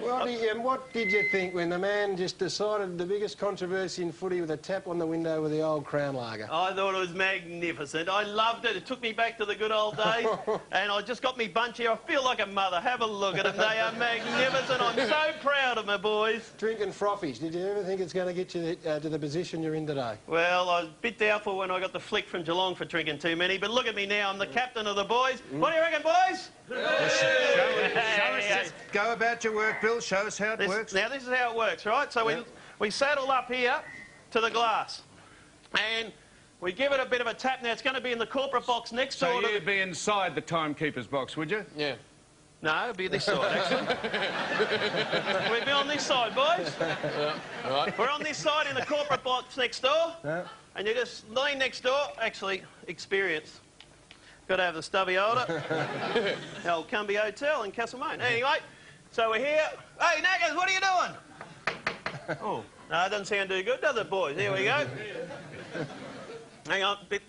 Well, what did you think when the man just decided the biggest controversy in footy with a tap on the window with the old Crown Lager? I thought it was magnificent. I loved it. It took me back to the good old days. And I just got me bunch here. I feel like a mother. Have a look at them. They are magnificent. I'm so proud of my boys. Drinking frothies. Did you ever think it's going to get you to the position you're in today? Well, I was a bit doubtful when I got the flick from Geelong for drinking too many. But look at me now. I'm the captain of the boys. What do you reckon, boys? Show us. Just go about your work, Bill. Show us how it works. Now, this is how it works, right? So we saddle up here to the glass. And we give it a bit of a tap. Now, it's going to be in the corporate box next door. So you'd be inside the timekeeper's box, would you? Yeah. No, it'd be this side, actually. We'd be on this side, boys. Yeah, right. We're on this side in the corporate box next door. Yeah. And you just lean next door. Actually, experience. Got to have the stubby holder. The old Cumbie Hotel in Castlemaine. Anyway, so we're here. Hey, Naggers, what are you doing? Oh, no, it doesn't sound too good, does it, boys? Here we go. Hang on, bit.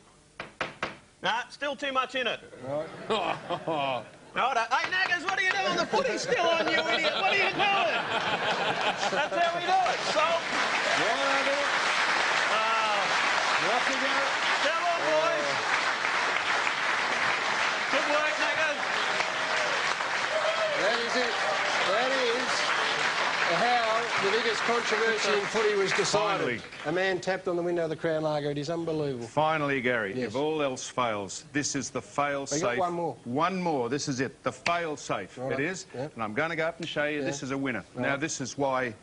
Nah, still too much in it. Right. Right. Hey, Naggers, what are you doing? The footy's still on, you idiot. What are you doing? That's how we do it. So. Off you go. Come on, boys. Good work, Naggers. That is it. That is how the biggest controversy in footy was decided. Finally. A man tapped on the window of the Crown Lager. It is unbelievable. Finally, Gary, Yes. if all else fails, this is the fail-safe. We got one more. One more. This is it. The fail-safe. Right. It is. Yeah. And I'm going to go up and show you this is a winner. Right. Now, this is why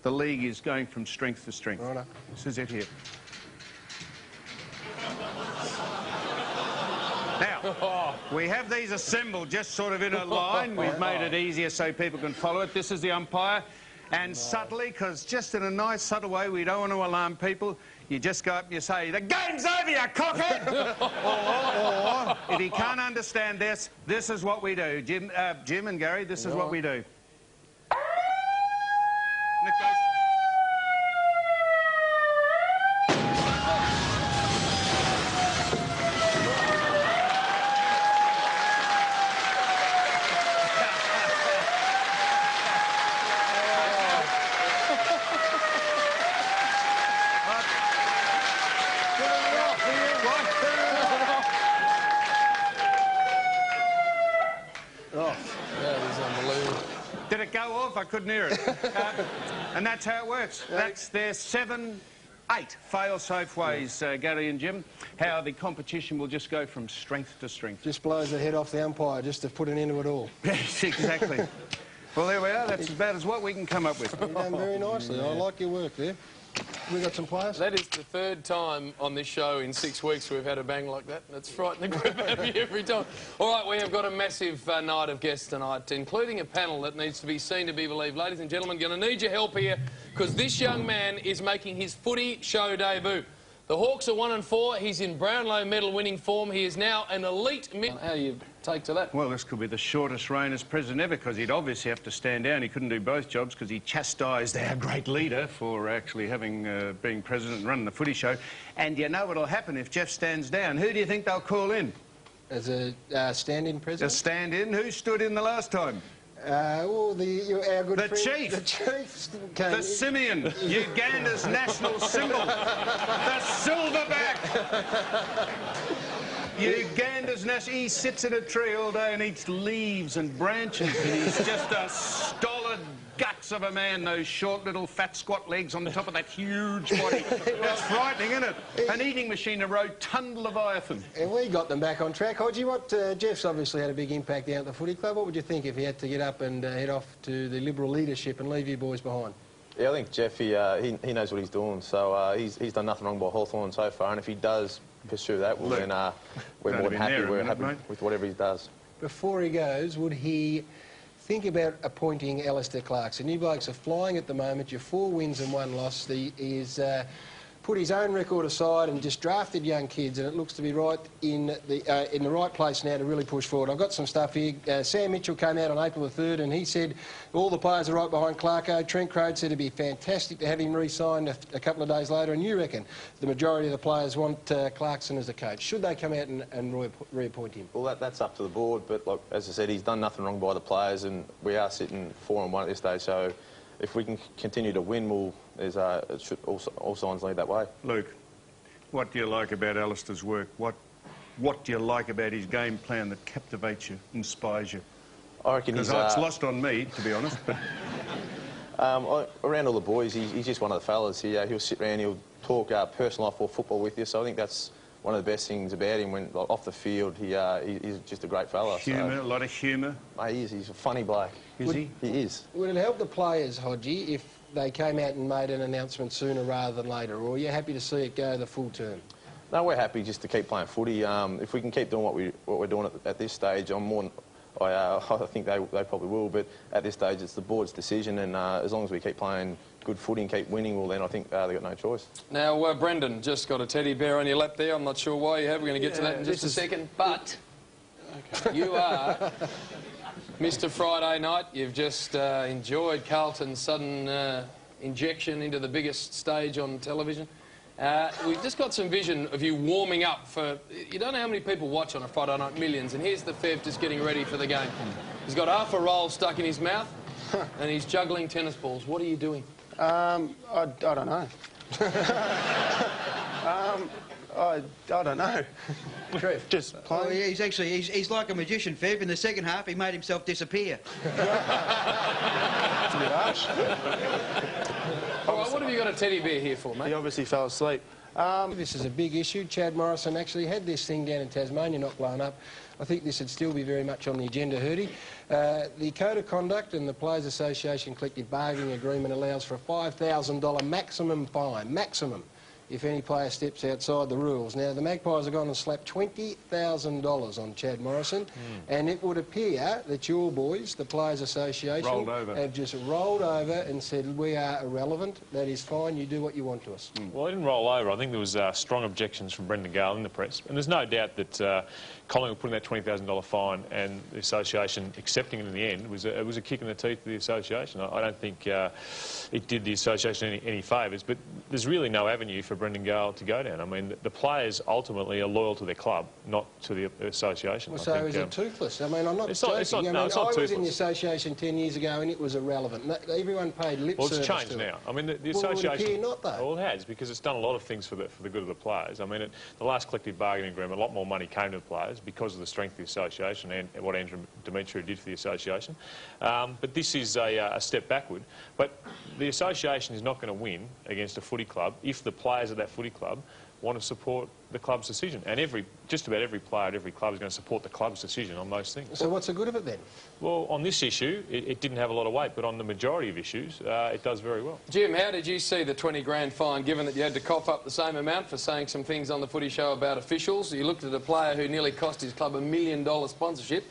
the league is going from strength to strength. Right. This is it here. Now, we have these assembled just sort of in a line. We've made it easier so people can follow it. This is the umpire. And subtly, because just in a nice, subtle way, we don't want to alarm people, you just go up and you say, "The game's over, you cockhead!" or, if he can't understand this, this is what we do. Jim and Gary, this is what we do. And it goes... Did it go off? I couldn't hear it. And that's how it works. That's their 7, 8 fail-safe ways, Gary and Jim, how the competition will just go from strength to strength. Just blows the head off the umpire just to put an end to it all. Yes, exactly. Well, there we are. That's about as what we can come up with. You've done very nicely. I like your work there. We got some players? That is the third time on this show in 6 weeks we've had a bang like that. That's frightening the crap out of me every time. All right, we have got a massive night of guests tonight, including a panel that needs to be seen to be believed. Ladies and gentlemen, going to need your help here because this young man is making his footy show debut. The Hawks are 1-4. He's in Brownlow medal winning form. He is now an elite mid. How do you take to that? Well, this could be the shortest reign as president ever because he'd obviously have to stand down. He couldn't do both jobs because he chastised our great leader for actually having being president and running the footy show. And you know what'll happen if Jeff stands down? Who do you think they'll call in? As a stand-in president? A stand-in? Who stood in the last time? Well, our good friend... Chief. The chief came... The simian, Uganda's national symbol. The silverback. Uganda's national... He sits in a tree all day and eats leaves and branches and he's just a stolid guts of a man, those short little fat squat legs on the top of that huge body. That's frightening, isn't it? An eating machine, a rotund leviathan. And we got them back on track. Hodgie, Jeff's obviously had a big impact down at the footy club. What would you think if he had to get up and head off to the Liberal leadership and leave you boys behind? Yeah, I think Jeff, he knows what he's doing. So he's done nothing wrong by Hawthorn so far. And if he does pursue that, well, then we're more than happy. We're happy with whatever he does. Before he goes, would he think about appointing Alistair Clarkson? You blokes are flying at the moment. You're 4 wins and 1 loss. He is put his own record aside and just drafted young kids, and it looks to be right in the right place now to really push forward. I've got some stuff here. Sam Mitchell came out on April the 3rd and he said all the players are right behind Clarko. Trent Crode said it'd be fantastic to have him re-signed a couple of days later, and you reckon the majority of the players want Clarkson as a coach. Should they come out and reappoint him? Well, that's up to the board, but like, as I said, he's done nothing wrong by the players, and we are sitting 4-1 at this stage, so if we can continue to win, all signs lead that way. Luke, what do you like about Alistair's work? What do you like about his game plan that captivates you, inspires you? I reckon because it's lost on me, to be honest. But around all the boys, he's just one of the fellas. He'll sit around, he'll talk personal life or football with you, so I think that's one of the best things about him. When like, off the field, he's just a great fella. Humour, a lot of humour. Mate, he's a funny bloke. Is he? He is. Would it help the players, Hodgie, if they came out and made an announcement sooner rather than later, or are you happy to see it go the full term? No, we're happy just to keep playing footy. If we can keep doing what we're doing at this stage, I think they probably will, but at this stage it's the board's decision, and as long as we keep playing good footy and keep winning, well then I think they've got no choice. Now, Brendan, just got a teddy bear on your lap there. I'm not sure why you have. We're going to get to that in just a second. But you are Mr. Friday Night. You've just enjoyed Carlton's sudden injection into the biggest stage on television. We've just got some vision of you warming up for... You don't know how many people watch on a Friday night, millions, and here's the Fev just getting ready for the game. He's got half a roll stuck in his mouth and he's juggling tennis balls. What are you doing? I don't know. I don't know. Just playing. Oh, yeah, he's like a magician, Fev. In the second half, he made himself disappear. It's a bit harsh. All right, what have you got a teddy bear here for, mate? He obviously fell asleep. This is a big issue. Chad Morrison actually had this thing down in Tasmania not blown up. I think this would still be very much on the agenda, Hurdy. The Code of Conduct and the Players Association Collective Bargaining Agreement allows for a $5,000 maximum fine, maximum, if any player steps outside the rules. Now, the Magpies have gone and slapped $20,000 on Chad Morrison, and it would appear that your boys, the Players Association, have just rolled over and said, we are irrelevant, that is fine, you do what you want to us. Well, they didn't roll over. I think there was strong objections from Brendan Gale in the press, and there's no doubt that Collingwood putting that $20,000 fine and the association accepting it in the end was a kick in the teeth to the association. I don't think it did the association any favours, but there's really no avenue for Brendan Gale to go down. I mean, the players ultimately are loyal to their club, not to the association. Well, so is it toothless? I mean, I'm not joking. I was in the association 10 years ago and it was irrelevant. Everyone paid lip service to it. Well, it's changed now. I mean, the association... Well, it would appear not, though. Well, it has, because it's done a lot of things for the good of the players. I mean, the last collective bargaining agreement, a lot more money came to the players because of the strength of the association and what Andrew Demetriou did for the association. But this is a step backward. But the association is not going to win against a footy club if the players of that footy club want to support the club's decision. And just about every player at every club is going to support the club's decision on most things. So what's the good of it then? Well, on this issue, it didn't have a lot of weight, but on the majority of issues, it does very well. Jim, how did you see the 20 grand fine, given that you had to cough up the same amount for saying some things on the footy show about officials? You looked at a player who nearly cost his club $1 million sponsorship.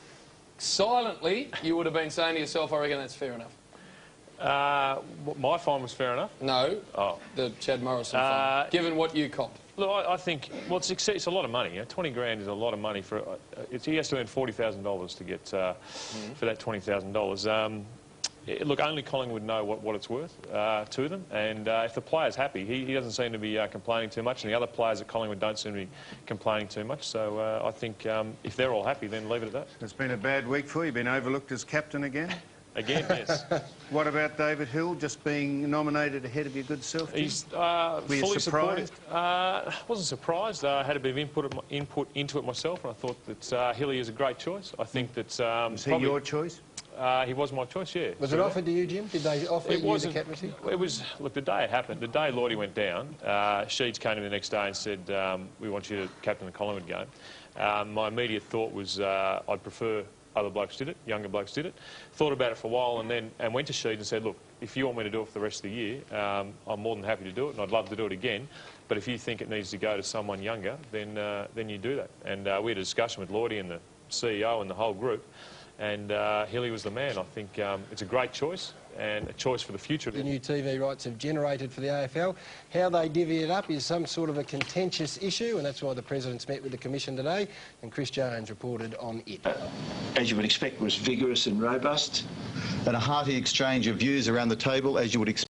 Silently, you would have been saying to yourself, I reckon that's fair enough. My fine was fair enough. No, the Chad Morrison fine, given what you copped. Look, I think, well, it's a lot of money. You know, 20 grand is a lot of money for... he has to earn $40,000 to get for that $20,000. Look, only Collingwood know what it's worth to them, and if the player's happy, he doesn't seem to be complaining too much, and the other players at Collingwood don't seem to be complaining too much, so I think if they're all happy, then leave it at that. It's been a bad week for you, been overlooked as captain again? Again, yes. What about David Hill just being nominated ahead of your good self? He's fully surprised? Wasn't surprised. I had a bit of input into it myself, and I thought that Hilly is a great choice. I think that... Was he your choice? He was my choice, yeah. Was it offered to you, Jim? Did they offer you the captaincy? It was... Look, the day it happened, the day Lloydie went down, Sheeds came to me the next day and said, we want you to captain the Collingwood game. My immediate thought was I'd prefer... Other blokes did it, younger blokes did it. Thought about it for a while and went to Sheed and said, look, if you want me to do it for the rest of the year, I'm more than happy to do it and I'd love to do it again. But if you think it needs to go to someone younger, then you do that. And we had a discussion with Lloydie and the CEO and the whole group, and Hilly was the man. I think it's a great choice. and a choice for the future of The it. new TV rights have generated for the AFL. How they divvy it up is some sort of a contentious issue, and that's why the President's met with the Commission today, and Chris Jones reported on it. As you would expect, was vigorous and robust. And a hearty exchange of views around the table, as you would expect.